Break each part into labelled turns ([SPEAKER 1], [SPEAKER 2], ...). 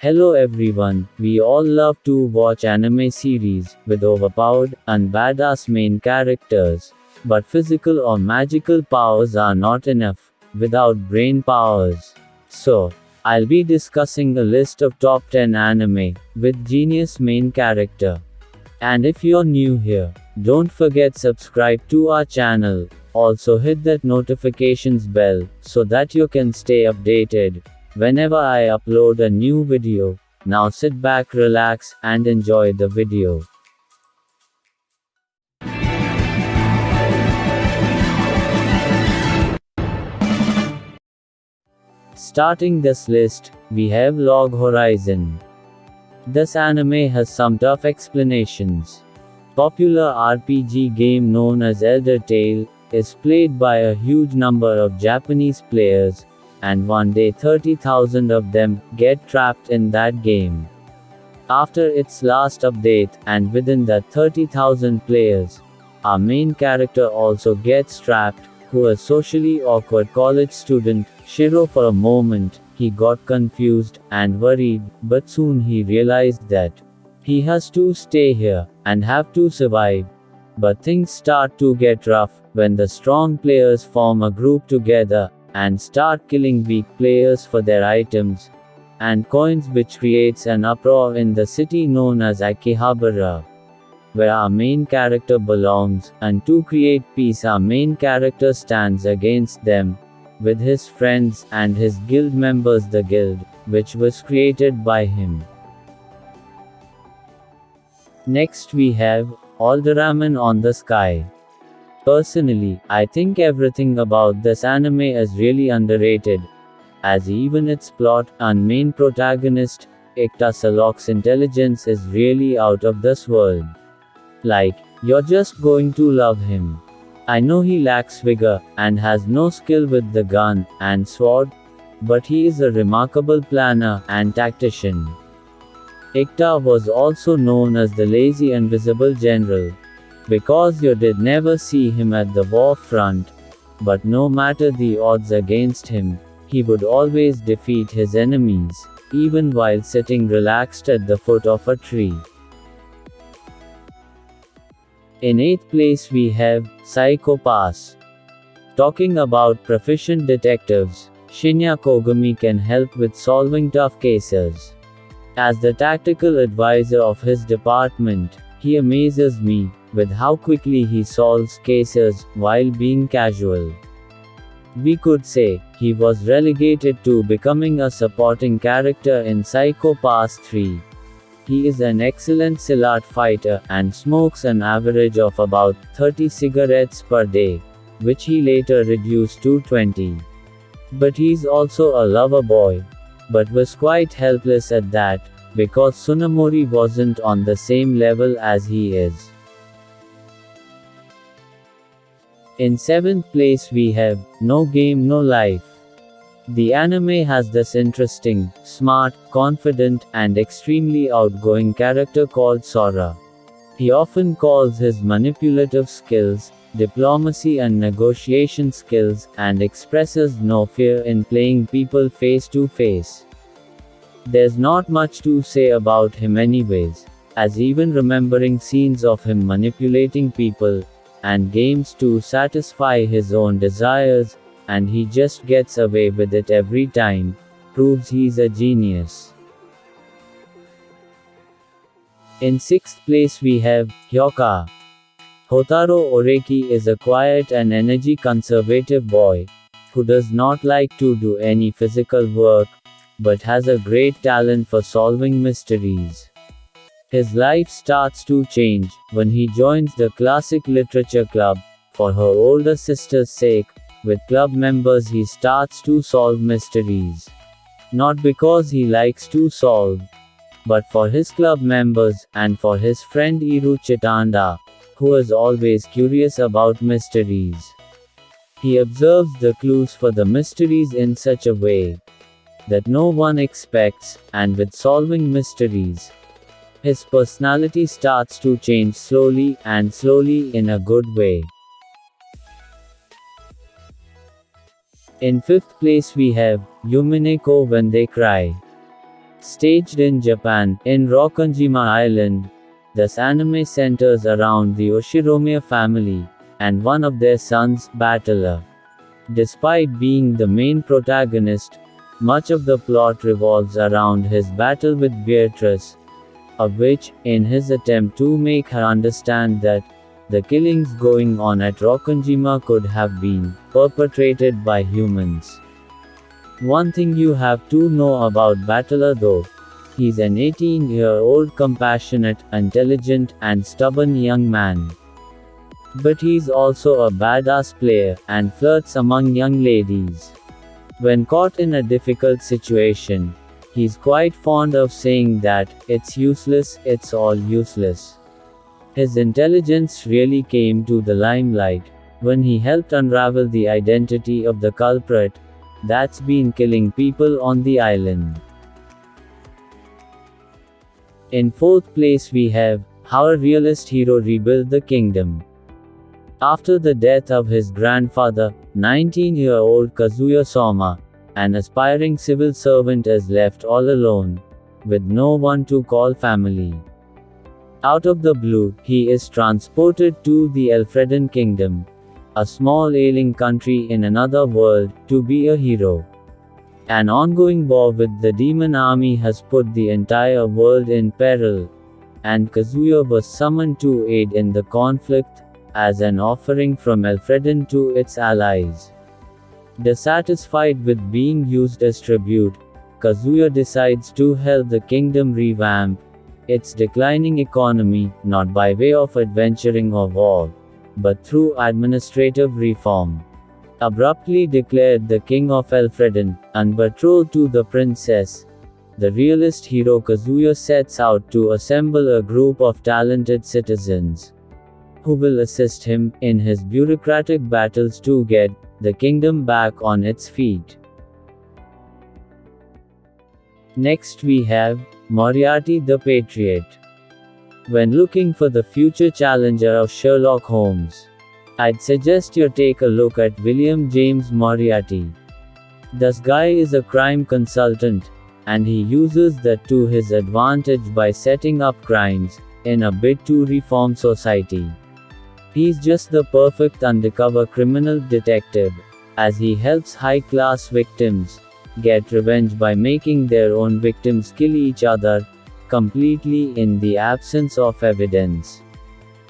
[SPEAKER 1] Hello everyone, we all love to watch anime series with overpowered and badass main characters. But physical or magical powers are not enough without brain powers. So, I'll be discussing a list of top 10 anime with genius main character. And if you're new here, don't forget subscribe to our channel. Also hit that notifications bell so that you can stay updated whenever I upload a new video. Now sit back, relax, and enjoy the video. Starting this list, we have Log Horizon. This anime has some tough explanations. Popular RPG game known as Elder Tale is played by a huge number of Japanese players, and one day 30,000 of them get trapped in that game. After its last update, and within that 30,000 players, our main character also gets trapped, who a socially awkward college student, Shiro. For a moment, he got confused and worried, but soon he realized that he has to stay here and have to survive. But things start to get rough when the strong players form a group together and start killing weak players for their items and coins, which creates an uproar in the city known as Akihabara, where our main character belongs, and to create peace our main character stands against them with his friends and his guild members, the guild, which was created by him. Next we have Alderaman on the Sky. Personally, I think everything about this anime is really underrated, as even its plot and main protagonist, Iktasalok's intelligence is really out of this world. Like, you're just going to love him. I know he lacks vigor, and has no skill with the gun and sword, but he is a remarkable planner and tactician. Ikta was also known as the lazy invisible general, because you did never see him at the war front, but no matter the odds against him, he would always defeat his enemies, even while sitting relaxed at the foot of a tree. In 8th place we have Psycho Pass. Talking about proficient detectives, Shinya Kogami can help with solving tough cases. As the tactical advisor of his department, he amazes me with how quickly he solves cases while being casual. We could say he was relegated to becoming a supporting character in Psycho Pass 3. He is an excellent Silat fighter and smokes an average of about 30 cigarettes per day, which he later reduced to 20. But he's also a lover boy, but was quite helpless at that, because Tsunemori wasn't on the same level as he is. In 7th place we have No Game No Life. The anime has this interesting, smart, confident, and extremely outgoing character called Sora. He often calls his manipulative skills, diplomacy and negotiation skills, and expresses no fear in playing people face to face. There's not much to say about him anyways, as even remembering scenes of him manipulating people and games to satisfy his own desires, and he just gets away with it every time, proves he's a genius. In 6th place we have Hyoka. Hotaro Oreki is a quiet and energy-conservative boy, who does not like to do any physical work, but has a great talent for solving mysteries. His life starts to change when he joins the Classic Literature Club, for her older sister's sake. With club members he starts to solve mysteries. Not because he likes to solve, but for his club members, and for his friend Iru Chitanda, who is always curious about mysteries. He observes the clues for the mysteries in such a way that no one expects, and with solving mysteries, his personality starts to change slowly, and slowly in a good way. In 5th place we have Yumineko When They Cry. Staged in Japan, in Rokkanjima Island, this anime centers around the Oshiromiya family, and one of their sons, Battler. Despite being the main protagonist, much of the plot revolves around his battle with Beatrice, a witch, in his attempt to make her understand that the killings going on at Rokkanjima could have been perpetrated by humans. One thing you have to know about Battler though. He's an 18-year-old compassionate, intelligent, and stubborn young man. But he's also a badass player, and flirts among young ladies. When caught in a difficult situation, he's quite fond of saying that, "It's useless, it's all useless." His intelligence really came to the limelight when he helped unravel the identity of the culprit that's been killing people on the island. In fourth place we have how a realist hero rebuilt the kingdom. After the death of his grandfather, 19-year-old Kazuya Soma, an aspiring civil servant, is left all alone, with no one to call family. Out of the blue, he is transported to the Elfreden Kingdom, a small ailing country in another world, to be a hero. An ongoing war with the demon army has put the entire world in peril, and Kazuya was summoned to aid in the conflict, as an offering from Elfreden to its allies. Dissatisfied with being used as tribute, Kazuya decides to help the kingdom revamp its declining economy, not by way of adventuring or war, but through administrative reform. Abruptly declared the king of Elfreden, and betrothed to the princess, the realist hero Kazuya sets out to assemble a group of talented citizens who will assist him in his bureaucratic battles to get the kingdom back on its feet. Next we have Moriarty the Patriot. When looking for the future challenger of Sherlock Holmes, I'd suggest you take a look at William James Moriarty. This guy is a crime consultant, and he uses that to his advantage by setting up crimes in a bid to reform society. He's just the perfect undercover criminal detective, as he helps high-class victims get revenge by making their own victims kill each other, completely in the absence of evidence.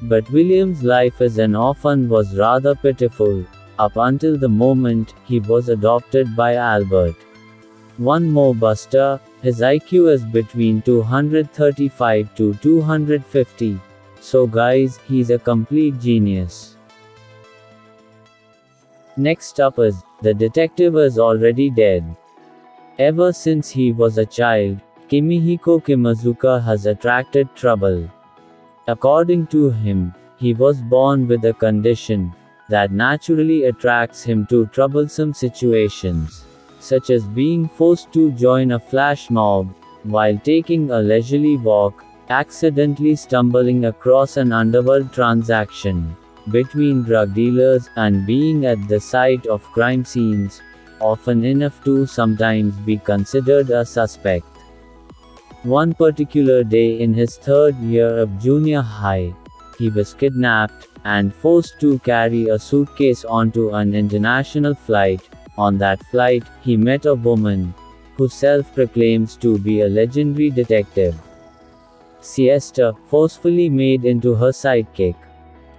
[SPEAKER 1] But William's life as an orphan was rather pitiful, up until the moment he was adopted by Albert. One more buster, his IQ is between 235 to 250. So guys, he's a complete genius. Next up is, the detective is already dead. Ever since he was a child, Kimihiko Kimazuka has attracted trouble. According to him, he was born with a condition that naturally attracts him to troublesome situations, such as being forced to join a flash mob while taking a leisurely walk, accidentally stumbling across an underworld transaction between drug dealers, and being at the site of crime scenes often enough to sometimes be considered a suspect. One particular day in his third year of junior high, he was kidnapped and forced to carry a suitcase onto an international flight. On that flight, he met a woman who self-proclaims to be a legendary detective. Siesta, forcefully made into her sidekick.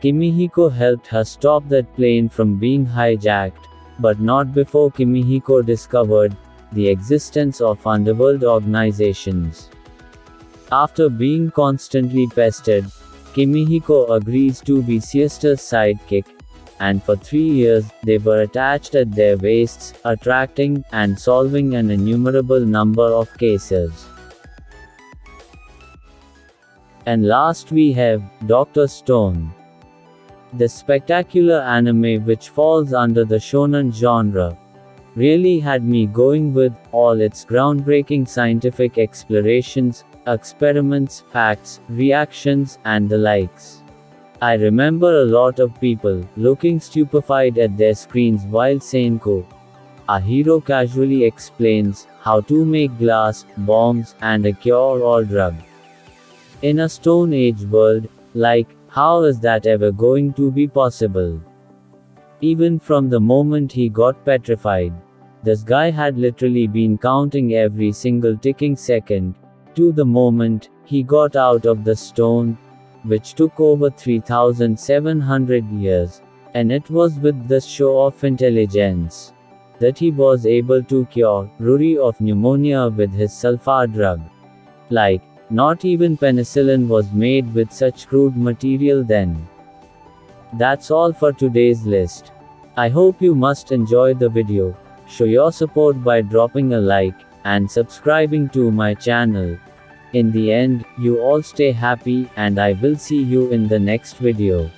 [SPEAKER 1] Kimihiko helped her stop that plane from being hijacked, but not before Kimihiko discovered the existence of underworld organizations. After being constantly pestered, Kimihiko agrees to be Siesta's sidekick, and for 3 years, they were attached at their waists, attracting and solving an innumerable number of cases. And last we have Dr. Stone. This spectacular anime, which falls under the shonen genre, really had me going with all its groundbreaking scientific explorations, experiments, facts, reactions, and the likes. I remember a lot of people looking stupefied at their screens while Senko, our hero, casually explains how to make glass, bombs, and a cure-all drug. In a Stone Age world, how is that ever going to be possible? Even from the moment he got petrified, this guy had literally been counting every single ticking second, to the moment he got out of the stone, which took over 3,700 years, and it was with this show of intelligence that he was able to cure Rory of pneumonia with his sulfur drug. Not even penicillin was made with such crude material then. That's all for today's list. I hope you must enjoy the video. Show your support by dropping a like and subscribing to my channel. In the end, you all stay happy, and I will see you in the next video.